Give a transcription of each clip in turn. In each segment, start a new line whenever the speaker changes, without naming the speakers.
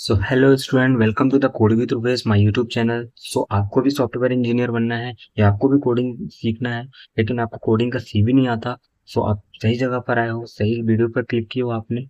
So hello student, welcome to the coding with Rupesh my YouTube channel. So आपको भी software engineer बनना है या आपको भी कोडिंग सीखना है, लेकिन आपको कोडिंग का सी भी नहीं आता। सो आप सही जगह पर आए हो, सही वीडियो पर क्लिक किया हो आपने।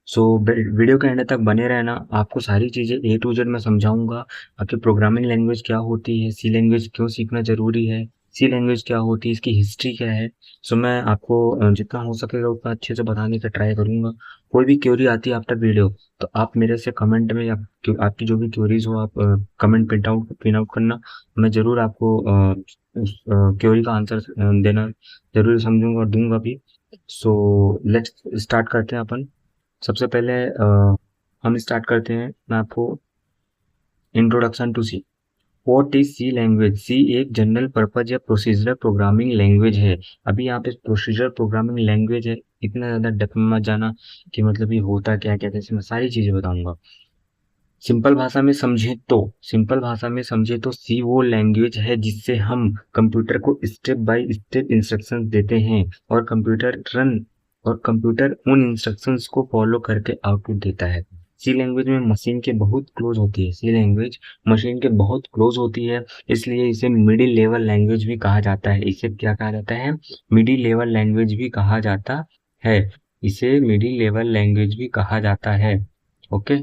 सो वीडियो के एंड तक बने रहना, आपको सारी चीज़ें ए टू जेड मैं समझाऊंगा। आपकी प्रोग्रामिंग लैंग्वेज क्या होती है, सी लैंग्वेज क्यों सीखना जरूरी है, सी लैंग्वेज क्या होती है, इसकी हिस्ट्री क्या है। सो मैं आपको जितना हो सकेगा उतना अच्छे से बताने का ट्राई करूंगा। कोई भी क्वेरी आती है आफ्टर वीडियो तो आप मेरे से कमेंट में या आपकी जो भी क्वेरीज हो आप कमेंट पिन आउट करना। मैं ज़रूर आपको उस क्वेरी का आंसर देना जरूर समझूंगा और दूंगा भी। सो लेट्स स्टार्ट करते हैं अपन। सबसे पहले हम स्टार्ट करते हैं। मैं आपको introduction to C. What is C language. C एक जनरल पर्पज या प्रोसीजरल प्रोग्रामिंग लैंग्वेज है। अभी यहाँ पे प्रोसीजरल प्रोग्रामिंग लैंग्वेज है, इतना ज़्यादा डेप्थ में मत जाना कि मतलब ये होता क्या क्या, जैसे मैं सारी चीज़ें बताऊंगा। सिंपल भाषा में समझे तो सी वो लैंग्वेज है जिससे हम कंप्यूटर को स्टेप बाय स्टेप इंस्ट्रक्शंस देते हैं और कंप्यूटर उन इंस्ट्रक्शंस को फॉलो करके आउटपुट देता है। सी लैंग्वेज में मशीन के बहुत क्लोज होती है। सी लैंग्वेज मशीन के बहुत क्लोज होती है, इसलिए इसे मिडिल लेवल लैंग्वेज भी कहा जाता है। इसे क्या कहा जाता है? मिडिल लेवल लैंग्वेज भी कहा जाता है। इसे मिडिल लेवल लैंग्वेज भी कहा जाता है। ओके,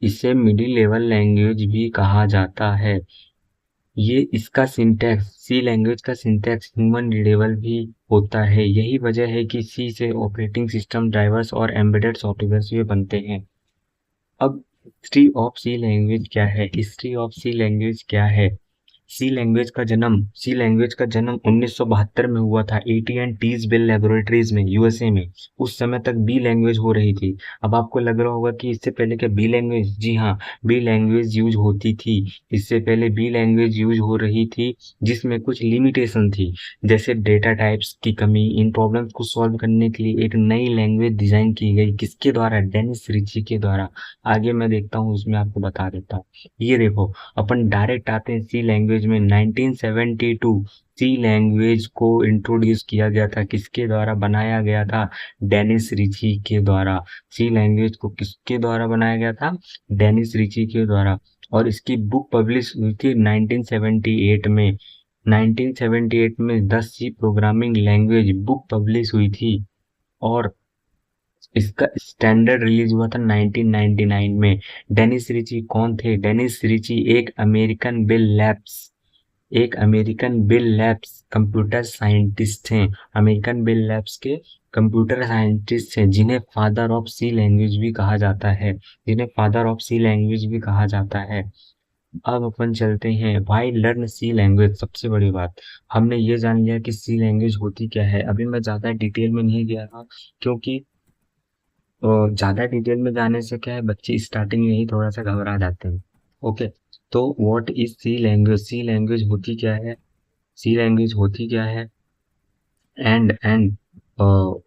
इसे मिडिल लेवल लैंग्वेज भी कहा जाता है। ये इसका सिंटैक्स, सी लैंग्वेज का सिंटैक्स ह्यूमन रीडेबल भी होता है। यही वजह है कि सी से ऑपरेटिंग सिस्टम, ड्राइवर्स और एम्बेडेड सॉफ्टवेयर भी बनते हैं। अब हिस्ट्री ऑफ सी लैंग्वेज क्या है? सी लैंग्वेज का जन्म 1972 में हुआ था AT&T's बेल लेबोरेटरीज में, यूएसए में। उस समय तक बी लैंग्वेज हो रही थी। अब आपको लग रहा होगा कि इससे पहले क्या बी लैंग्वेज? जी हाँ, बी लैंग्वेज यूज होती थी। इससे पहले बी लैंग्वेज यूज हो रही थी, जिसमें कुछ लिमिटेशन थी, जैसे डेटा टाइप्स की कमी। इन प्रॉब्लम्स को सॉल्व करने के लिए एक नई लैंग्वेज डिजाइन की गई। किसके द्वारा? डेनिस रिची के द्वारा। आगे मैं देखता हूँ, उसमें आपको बता देता हूँ। ये देखो, अपन डायरेक्ट आते हैं सी लैंग्वेज में। 1972 सी लैंग्वेज को इंट्रोड्यूस किया गया था। किसके द्वारा बनाया गया था? डेनिस रिची के द्वारा। सी लैंग्वेज को किसके द्वारा बनाया गया था? डेनिस रिची के द्वारा। और इसकी बुक पब्लिश हुई थी 1978 में। 1978 में 10 C programming language book publish हुई थी। और इसका स्टैंडर्ड रिलीज हुआ था 1999 में। डेनिस रिची कौन थे? डेनिस रिची एक American Bell Labs computer scientist हैं। अमेरिकन बेल लैब्स के कंप्यूटर साइंटिस्ट हैं, जिन्हें फादर ऑफ सी लैंग्वेज भी कहा जाता है। अब अपन चलते हैं, व्हाई लर्न सी लैंग्वेज। सबसे बड़ी बात, हमने ये जान लिया कि सी लैंग्वेज होती क्या है। अभी मैं ज़्यादा डिटेल में नहीं गया था, क्योंकि ज़्यादा डिटेल में जाने से क्या है, बच्चे स्टार्टिंग में ही थोड़ा सा घबरा जाते हैं। ओके, तो what is C language. C language होती क्या है and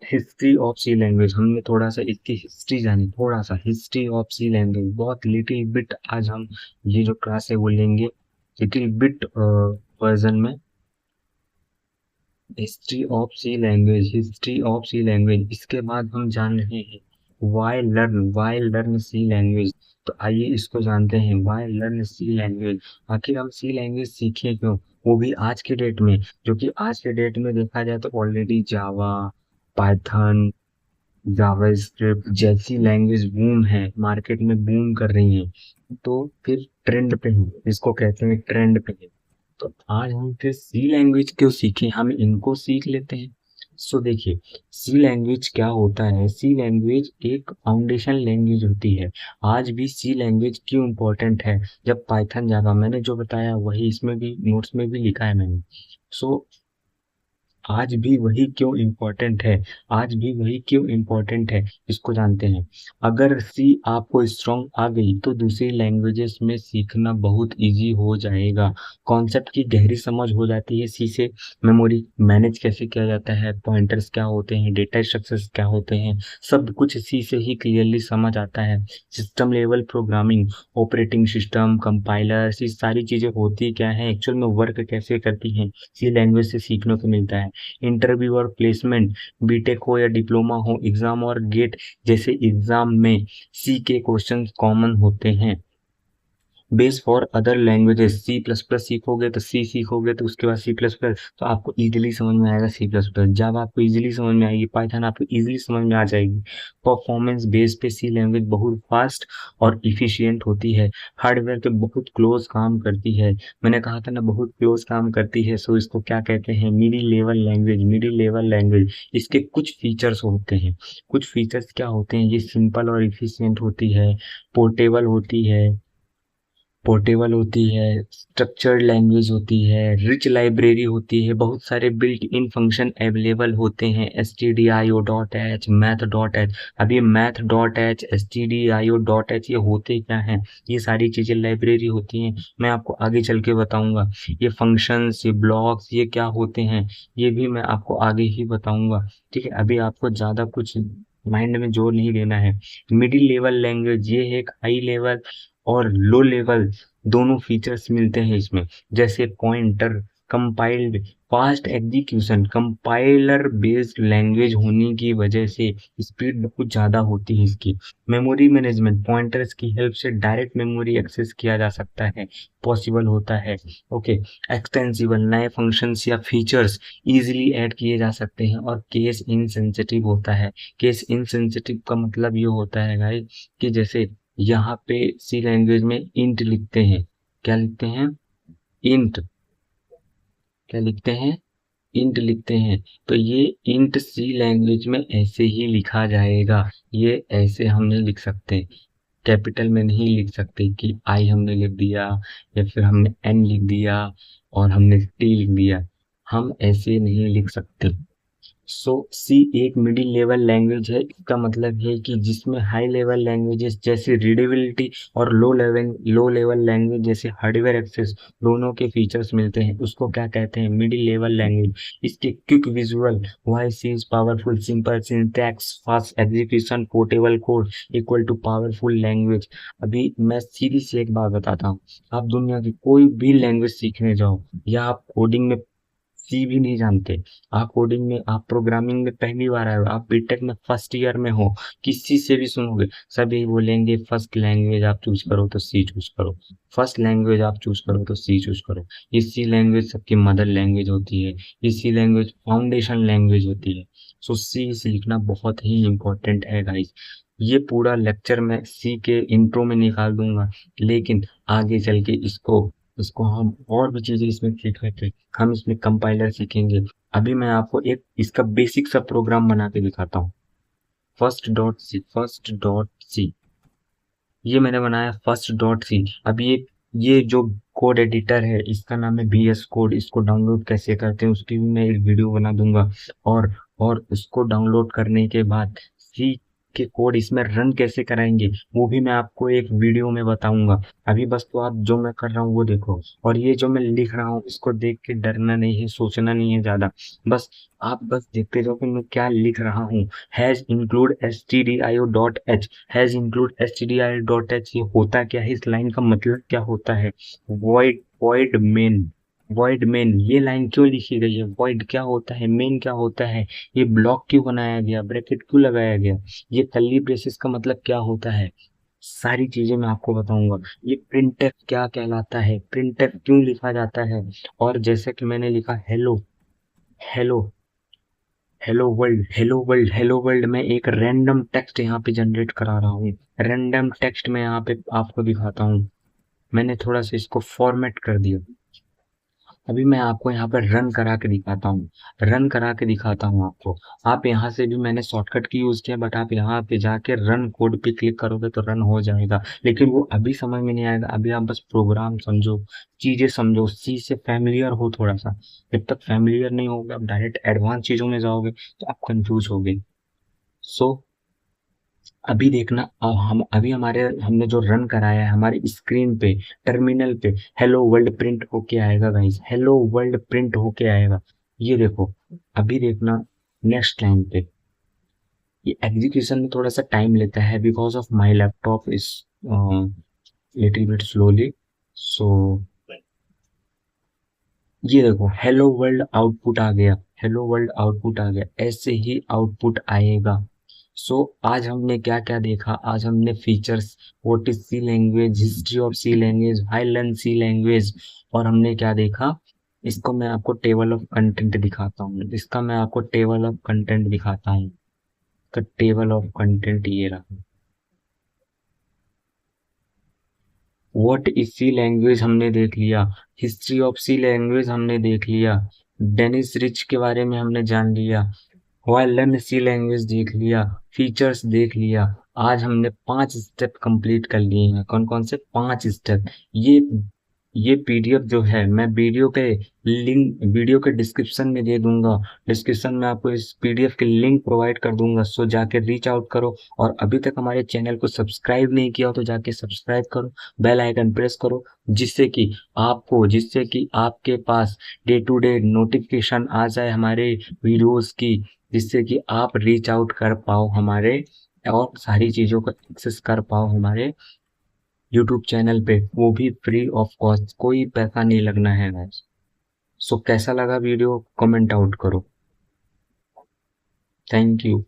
history of C language. हमने थोड़ा सा इसकी हिस्ट्री जानी, थोड़ा सा हिस्ट्री ऑफ सी लैंग्वेज, बहुत लिटिल बिट। आज हम ये जो क्लास है वो लेंगे लिटिल बिट वर्जन में। History of C language. इसके बाद हम जान रहे हैं वाई लर्न सी लैंग्वेज। तो आइए इसको जानते हैं, वाई लर्न सी लैंग्वेज। आखिर हम सी लैंग्वेज सीखे क्यों, वो भी आज के डेट में। जो कि आज के डेट में देखा जाए तो ऑलरेडी जावा, पाइथन, जावास्क्रिप्ट जैसी लैंग्वेज बूम है, मार्केट में बूम कर रही है। तो फिर ट्रेंड पे है, इसको कहते हैं ट्रेंड पे है। तो आज हम फिर सी लैंग्वेज क्यों सीखें, हम इनको सीख लेते हैं। सो देखिए, सी लैंग्वेज क्या होता है। सी लैंग्वेज एक फाउंडेशन लैंग्वेज होती है। आज भी सी लैंग्वेज क्यों इम्पोर्टेंट है? जब पाइथन जावा, मैंने जो बताया वही इसमें भी नोट्स में भी लिखा है मैंने। सो आज भी वही क्यों इम्पोर्टेंट है, इसको जानते हैं। अगर सी आपको स्ट्रांग आ गई तो दूसरी लैंग्वेजेस में सीखना बहुत इजी हो जाएगा। कॉन्सेप्ट की गहरी समझ हो जाती है सी से। मेमोरी मैनेज कैसे किया जाता है, पॉइंटर्स क्या होते हैं, डेटा स्ट्रक्चर्स क्या होते हैं, सब कुछ सी से ही क्लियरली समझ आता है। System level programming, operating system, compiler, ये सारी चीजें होती क्या है, एक्चुअल में वर्क कैसे करती हैं, सी लैंग्वेज से सीखने को मिलता है। इंटरव्यू और प्लेसमेंट, बीटेक हो या डिप्लोमा हो, एग्जाम और गेट जैसे एग्जाम में सी के क्वेश्चन कॉमन होते हैं। Base for other languages, C plus plus सीखोगे तो सी सीखोगे तो उसके बाद सी प्लस प्लस, तो आपको इजीली समझ में आएगा सी प्लस प्लस, जावा आपको इजीली समझ में आएगी, पाइथन आपको इजीली समझ में आ जाएगी। परफॉर्मेंस बेस पे सी लैंग्वेज बहुत फास्ट और इफिशियंट होती है, हार्डवेयर के बहुत क्लोज काम करती है। मैंने कहा था ना बहुत क्लोज काम करती है, सो इसको क्या कहते हैं, middle level language. Middle level language, इसके कुछ फीचर्स होते हैं। कुछ फीचर्स क्या होते हैं, ये सिंपल और इफिशियंट होती है, पोर्टेबल होती है, पोर्टेबल होती है, स्ट्रक्चर्ड लैंग्वेज होती है, रिच लाइब्रेरी होती है, बहुत सारे बिल्ट इन फंक्शन अवेलेबल होते हैं, stdio.h, math.h। अब ये math.h, stdio.h ये होते क्या हैं, ये सारी चीजें लाइब्रेरी होती हैं, मैं आपको आगे चल के बताऊंगा। ये फंक्शंस, ये ब्लॉक्स, ये क्या होते हैं, ये भी मैं आपको आगे ही बताऊंगा। ठीक है, अभी आपको ज्यादा कुछ माइंड में जोर नहीं देना है। मिडिल लेवल लैंग्वेज ये है एक हाई लेवल और लो लेवल दोनों फीचर्स मिलते हैं इसमें, जैसे pointer, compiled, fast execution, compiler based language होने की वजह से स्पीड बहुत ज़्यादा होती है इसकी। मेमोरी मैनेजमेंट, पॉइंटर्स की हेल्प से डायरेक्ट मेमोरी एक्सेस किया जा सकता है, पॉसिबल होता है। ओके, एक्सटेंसिबल, नए फंक्शंस या फीचर्स इजीली ऐड किए जा सकते हैं, और केस इनसेंसिटिव होता है। केस इनसेंसिटिव का मतलब ये होता है गाइस कि जैसे यहाँ पे सी लैंग्वेज में इंट लिखते हैं, क्या लिखते हैं, इंट, क्या लिखते हैं, इंट लिखते हैं, तो ये इंट सी लैंग्वेज में ऐसे ही लिखा जाएगा। ये ऐसे हम नहीं लिख सकते, कैपिटल में नहीं लिख सकते कि आई हमने लिख दिया या फिर हमने एन लिख दिया और हमने टी लिख दिया, हम ऐसे नहीं लिख सकते। सो सी एक मिडिल लेवल लैंग्वेज है, इसका मतलब है कि जिसमें हाई लेवल लैंग्वेजेस जैसे रीडेबिलिटी और लो लेवल लैंग्वेज जैसे हार्डवेयर एक्सेस दोनों के फीचर्स मिलते हैं, उसको क्या कहते हैं, मिडिल लेवल लैंग्वेज। इसके quick visual, voice is powerful, simple syntax, fast execution, portable code equal to powerful language. अभी मैं सीधी सी एक बात बताता हूँ, आप दुनिया की कोई भी लैंग्वेज सीखने जाओ या आप कोडिंग में सी भी नहीं जानते, आप कोडिंग में, आप प्रोग्रामिंग में पहली बार आए हो, आप बीटेक में फर्स्ट ईयर में हो, किसी से भी सुनोगे सब यही बोलेंगे फर्स्ट लैंग्वेज आप चूज करो तो सी चूज करो, फर्स्ट लैंग्वेज आप चूज करो तो सी चूज करो। ये सी लैंग्वेज सबकी मदर लैंग्वेज होती है, ये सी लैंग्वेज फाउंडेशन लैंग्वेज होती है। सो सी सीखना बहुत ही इम्पोर्टेंट है गाइस। ये पूरा लेक्चर मैं सी के इंट्रो में निकाल दूंगा, लेकिन आगे चल के इसको इसको हम और भी चीजें इसमें सीखेंगे, हम इसमें कंपाइलर सीखेंगे। अभी मैं आपको एक इसका बेसिक सा प्रोग्राम बना के दिखाता हूँ। फर्स्ट डॉट सी, ये मैंने बनाया फर्स्ट डॉट सी। अब ये जो कोड एडिटर है इसका नाम है VS कोड, इसको डाउनलोड कैसे करते हैं उसकी भी मैं एक वीडियो बना दूंगा, और उसको डाउनलोड करने के बाद सी के कोड इसमें रन कैसे कराएंगे वो भी मैं आपको एक वीडियो में बताऊंगा। अभी बस तो आप जो मैं कर रहा हूँ वो देखो, और ये जो मैं लिख रहा हूँ इसको देख के डरना नहीं है, सोचना नहीं है ज्यादा, बस आप बस देखते जाओ कि मैं क्या लिख रहा हूँ। Has include stdio.h, has include stdio.h, ये होता क्या है, इस लाइन का मतलब क्या होता है, वॉइड मेन ये लाइन क्यों लिखी गई है, वॉइड क्या होता है, मेन क्या होता है, ये ब्लॉक क्यों बनाया गया, ब्रैकेट क्यों लगाया गया, ये कर्ली ब्रेसेस का मतलब क्या होता है, सारी चीजें मैं आपको बताऊंगा। ये प्रिंटफ क्या कहलाता है, प्रिंटफ क्यों लिखा जाता है, और जैसे कि मैंने लिखा हेलो, हेलो, हेलो वर्ल्ड में एक रैंडम टेक्स्ट यहाँ पे जनरेट करा रहा हूँ। रैंडम टेक्स्ट में यहाँ पे आपको दिखाता हूँ, मैंने थोड़ा सा इसको फॉर्मेट कर दिया। अभी मैं आपको यहाँ पर रन करा के दिखाता हूँ, रन करा के दिखाता हूँ आपको। आप यहाँ से भी मैंने शॉर्टकट की यूज किया, बट आप यहाँ पे जाके रन कोड पे क्लिक करोगे तो रन हो जाएगा, लेकिन वो अभी समझ में नहीं आएगा। अभी आप बस प्रोग्राम समझो, चीजें समझो, सी से फैमिलियर हो थोड़ा सा। जब तक फैमिलियर नहीं होगा आप डायरेक्ट एडवांस चीजों में जाओगे तो आप कंफ्यूज होगे। सो अभी देखना, अब हम अभी हमारे हमने जो रन कराया है हमारी स्क्रीन पे, टर्मिनल पे हेलो वर्ल्ड प्रिंट होके आएगा गाइस, हेलो वर्ल्ड प्रिंट होके आएगा। ये देखो, अभी देखना नेक्स्ट लाइन पे, ये एग्जीक्यूशन में थोड़ा सा टाइम लेता है because of my laptop is little bit slowly. So ये देखो हेलो वर्ल्ड आउटपुट आ गया, हेलो वर्ल्ड आउटपुट आ गया, ऐसे ही आउटपुट आएगा। सो आज हमने क्या क्या देखा, आज हमने features, what is C language, history of C language, high learn C language, और हमने क्या देखा, इसको मैं आपको टेबल ऑफ कंटेंट दिखाता हूँ, इसका मैं आपको टेबल ऑफ कंटेंट दिखाता हूँ। का टेबल ऑफ कंटेंट ये रहा। व्हाट इज सी लैंग्वेज हमने देख लिया, हिस्ट्री ऑफ सी लैंग्वेज हमने देख लिया, डेनिस रिच के बारे में हमने जान लिया, वाइल लर्न सी लैंग्वेज देख लिया, फीचर्स देख लिया। आज हमने 5 स्टेप कंप्लीट कर लिए हैं। कौन कौन से 5 स्टेप? ये ये पीडीएफ जो है मैं वीडियो के डिस्क्रिप्शन में दे दूंगा। डिस्क्रिप्शन में आपको इस पीडीएफ के लिंक प्रोवाइड कर दूंगा, सो जाके रीच आउट करो। और अभी तक हमारे चैनल को सब्सक्राइब नहीं किया हो तो जाके सब्सक्राइब करो, बेल आइकन प्रेस करो, जिससे कि आपके पास डे टू डे नोटिफिकेशन आ जाए हमारे वीडियोस की, जिससे कि आप रीच आउट कर पाओ हमारे, और सारी चीज़ों को एक्सेस कर पाओ हमारे यूट्यूब चैनल पे, वो भी फ्री ऑफ कॉस्ट, कोई पैसा नहीं लगना है गाइस। सो कैसा लगा वीडियो, कमेंट आउट करो। Thank you.